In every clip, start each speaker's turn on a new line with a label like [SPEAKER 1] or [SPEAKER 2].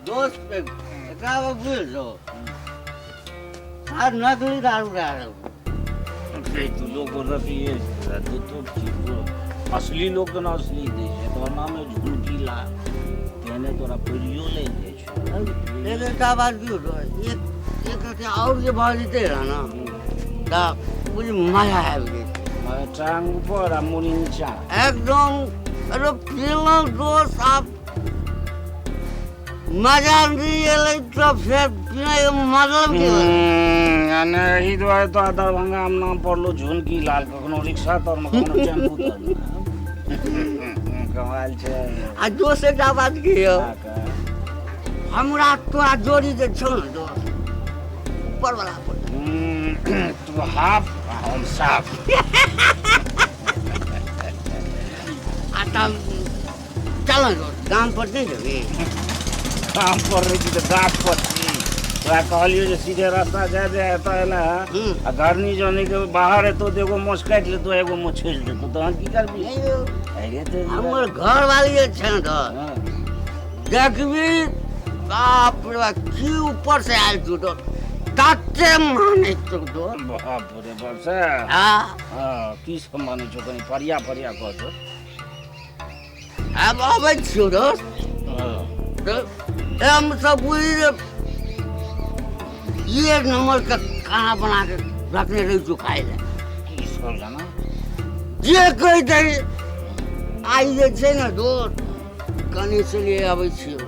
[SPEAKER 1] दोस्त एकरा बुझलो आज नकली दारू रहा
[SPEAKER 2] तू लोग बोल रहे ये असली लोग तो ना असली दे है तो नाम है झुनकी लाल कहने तोरा पुलियो ले दे
[SPEAKER 1] ये का बात भी हो एक और जे बाजते रहा ना दा मुझे मजा है
[SPEAKER 2] मैं टांग ऊपर मुनी नीचा
[SPEAKER 1] एकदम अरे पीला दोस्त आप मजा नहीं है तो फिर पीने का मतलब क्या
[SPEAKER 2] यानी ही तो है तो दरभंगा हम नाम पढ़लो झुनकी लाल कखनो रिक्शा तर में कखनो टेम्पू तर कमाल छे
[SPEAKER 1] आ दोस्त एक बात की हो हमरा तोरा जोड़ी दे छौ न दोस्त ऊपर वाला
[SPEAKER 2] तू हाफ हम साफ
[SPEAKER 1] आता चल काम पर नहीं जबे
[SPEAKER 2] काम पर रही थी तो गाँव पर थी तो कहलियो जो सीधे रास्ता जाए तो है ना घर नहीं जाने के बाहर है तो देखो मोछ काट ले तो एगो मोछ छील दे तो हम की करबी अरे तो
[SPEAKER 1] हमर घर वाली छै न तो देखबी बाप रे की ऊपर से आयल तू तो ताते माने तू तो
[SPEAKER 2] बाप रे बाप से
[SPEAKER 1] हां
[SPEAKER 2] की सम्माने छो कनी परिया कह दो
[SPEAKER 1] अब आबै छियो दोस्त हम सब पूरी ये नंबर का खाना बना के रखने रही तू खाए ले
[SPEAKER 2] सब जाना
[SPEAKER 1] जे कह दे आई जे छै न दोस्त कनी से ले आबै छियो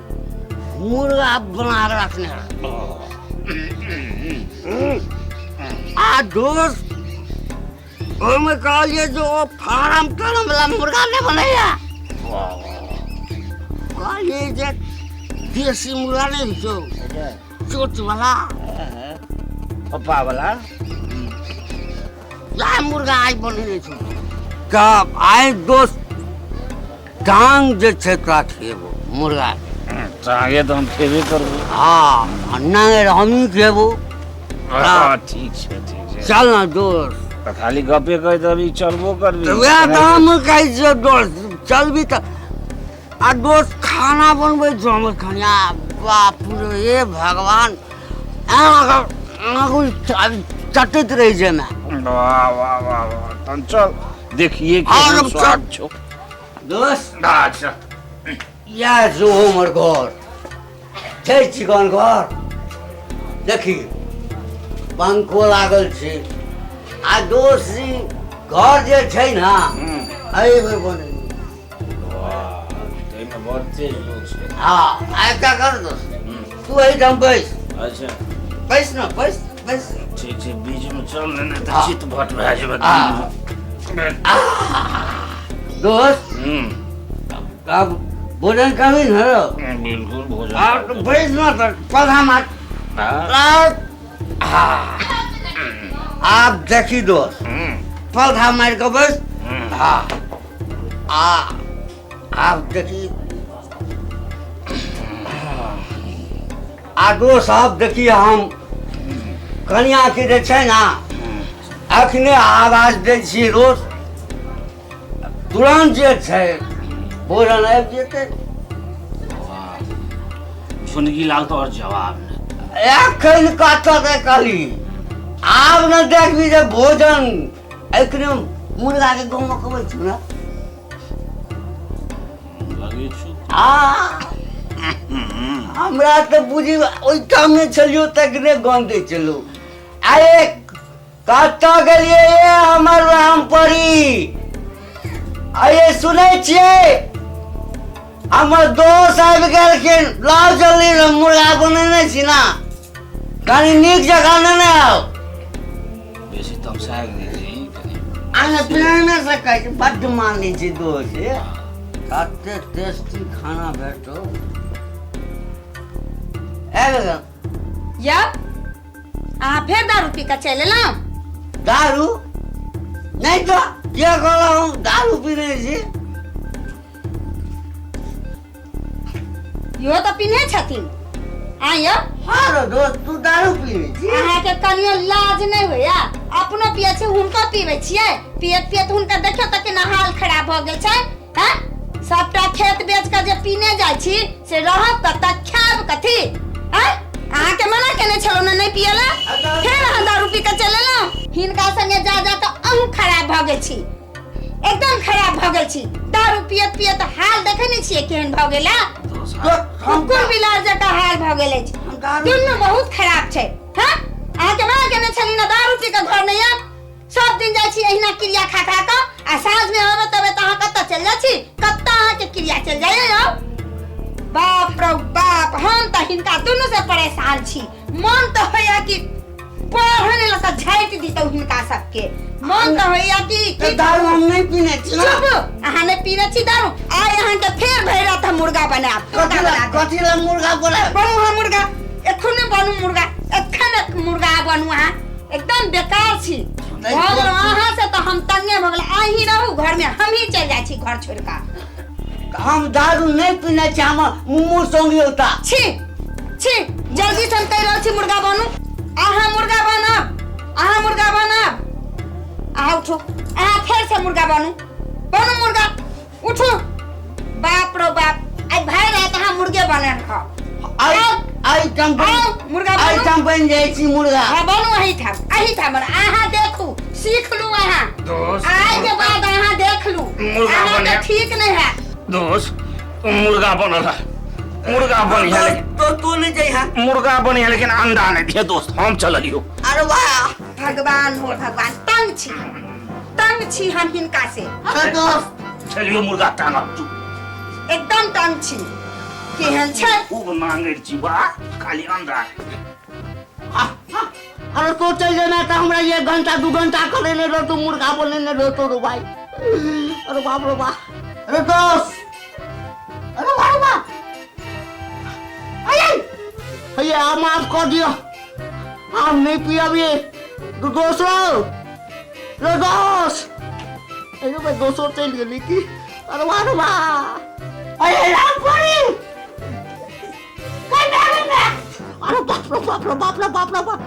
[SPEAKER 1] मुर्गा बना के रखने आ दोस्त ओमे कहलिए जो फार्म करम वाला मुर्गा नहीं बनैया कहलिए जे देसी मुर्गा नहीं छो चोट वाला
[SPEAKER 2] पप्पा वाला
[SPEAKER 1] या मुर्गा आई बने नहीं छो कब आए दोस्त टांग जे छै तोरा खेबो मुर्गा
[SPEAKER 2] आगे तो हम खेबे करबो
[SPEAKER 1] हाँ अन्ना हम ही खेबो
[SPEAKER 2] ठीक है
[SPEAKER 1] चल ना दोस्त
[SPEAKER 2] तो खाली गपे कह दबी चलबो करबी
[SPEAKER 1] तो वह दाम कह जे दोस्त चल भी त आ दोस्त खाना बनबै छो हमर खाना बाप रे हे भगवान चटत रही जे में
[SPEAKER 2] वाह वाह वाह तन चल देखिए कि स्वाद छो
[SPEAKER 1] दोस्त
[SPEAKER 2] अच्छा
[SPEAKER 1] या जो हमर घर छै चिकन घर देखी पंखो लागल छै आ दोस्त घर जे छै ना एबे बने
[SPEAKER 2] बहुत तेज लोग से
[SPEAKER 1] हाँ ऐसा कर दोस्त तू एकदम बैस
[SPEAKER 2] अच्छा
[SPEAKER 1] बैस ना बैस बैस
[SPEAKER 2] ठीक ठीक बीच में चल लेना तो चित भट भए जेबे
[SPEAKER 1] दोस्त अब भोजन कभी न रो
[SPEAKER 2] बिल्कुल भोजन
[SPEAKER 1] तो बैस ना तो पौधा मत आप देखी दोस्त पौधा मार के बैस हाँ आप देखी आगो साहब देखिए हम कन्या के जे छै ना अखने आवाज दै छी रोज तुरंत जे छै भोजन आबि जेतै
[SPEAKER 2] झुनकी लाल तो और जवाब नहीं
[SPEAKER 1] एखन कतऽ कहली आब न देखबी जे भोजन एखने मुर्गा के गाँव में कबै छी ना
[SPEAKER 2] लगे छु
[SPEAKER 1] हमरा तो बुझी ओइठाम में चलियो तकने गंदे चलो आए कतऽ गेलिए ये हमर रामपरी आए सुनै छियै हमर दोस्त आबि गेलखिन लाओ जल्दी मुर्गा बनेने छी ना कनी नीक जगह ने आओ
[SPEAKER 2] बेसी तमसा गई
[SPEAKER 1] आने पीने से कहै छै बड्ड मानै छै दोस्त कते टेस्टी खाना भेटो
[SPEAKER 3] या फिर दारू पी कर चले ना
[SPEAKER 1] दारू नहीं तो क्या कहला हम दारू पी रहे छी
[SPEAKER 3] यो तो पीने छथिन आयो
[SPEAKER 1] हां रो दोस्त तू दारू पी रही छी
[SPEAKER 3] अहाँ के कनियो लाज नहीं होया अपनो पिए छै हुनको पीबै छियै पियत पियत हुनका देखियो त केना हाल खराब भ गेल छै हैं सबटा खेत बेच के जे पीने जाइ छी से रहब कतऽ खायब कथी अहाँ के मना केने छलौ ने नहीं पियला फेर अहाँ दारू पी के चल एलौ हिनका संगे जा जा के अहूँ खराब भ गेल छी एकदम खराब भ गेल छी दारू पियत पियत हाल देखे नहीं छियै केहन भ गेला कुकुर बिलार जकाँ हाल भ गेल अछि दुनू बहुत खराब छै हां अहाँ के मना केने छली ना दारू पी के घर नहीं आब सब दिन जाइ छी एहिना क्रिया खा खा के आ साँझ में आबे तबे त अहाँ कतऽ चल जाइ छी कतऽ अहाँ के क्रिया चल जाइए यौ बाप रे बाप हम त हिनका दुनू से परेशान छी मन त होइया कि पढ़ने लगा झाइट दितौ हिनका सबके मन त होइया कि
[SPEAKER 1] दारू हम नहीं पीने छी ना
[SPEAKER 3] चुप अहाँ नहीं पीने छी दारू आइ अहाँ के फेर भैरा था मुर्गा बनाब
[SPEAKER 1] कथी ला मुर्गा बनाब
[SPEAKER 3] बनू हां मुर्गा एखने बनू मुर्गा एखन मुर्गा बनू हां एकदम बेकार छी भगल अहाँ से तो हम तंगे भगल आही रहू घर में हम ही चल जाइ छी घर छोड़ के
[SPEAKER 1] हम दारू नहीं पीने छी हम मुंह संगी होता
[SPEAKER 3] छी छी जल्दी से हम कह रहल छी मुर्गा बनू अहाँ मुर्गा बनब अहाँ उठो अहाँ फिर से मुर्गा बनू मुर्गा उठो बाप रो बाप आई भाई रहत अहाँ मुर्गे बने खाओ
[SPEAKER 1] आई टम बन जाइ छी मुर्गा
[SPEAKER 3] हां बनू अही था मन अहाँ देखू सीख लू अहाँ आई के बाद अहाँ देख लू
[SPEAKER 2] मुर्गा बने
[SPEAKER 3] ठीक नहीं है
[SPEAKER 2] दोस्त मुर्गा बनला मुर्गा बनी है लेकिन
[SPEAKER 1] तो तू नहीं जाइ हां
[SPEAKER 2] मुर्गा बनी है लेकिन अंडा नहीं दिए दोस्त हम चलियो
[SPEAKER 1] अरे वाह
[SPEAKER 3] भगवान हो भगवान तंग छी हम हिनका से
[SPEAKER 1] अरे दोस्त
[SPEAKER 2] चलियो मुर्गा टांगा तू
[SPEAKER 3] एकदम तंग छी केहन छै
[SPEAKER 2] खूब मांगे छी बा खाली अंडा
[SPEAKER 1] अरे तो चल जाना था हमरा 1 घंटा 2 घंटा करे ने रहो तो मुर्गा बोले ने रहो तो भाई अरे बाप रे बाप अरे दोस्त अरे वाह अरे आप माफ कर दियो हम नहीं पिया भी तो दोस्तों अरे मैं दोस्तों चल गई की अरे वाह अरे रामपुरी अरे बाप रे बाप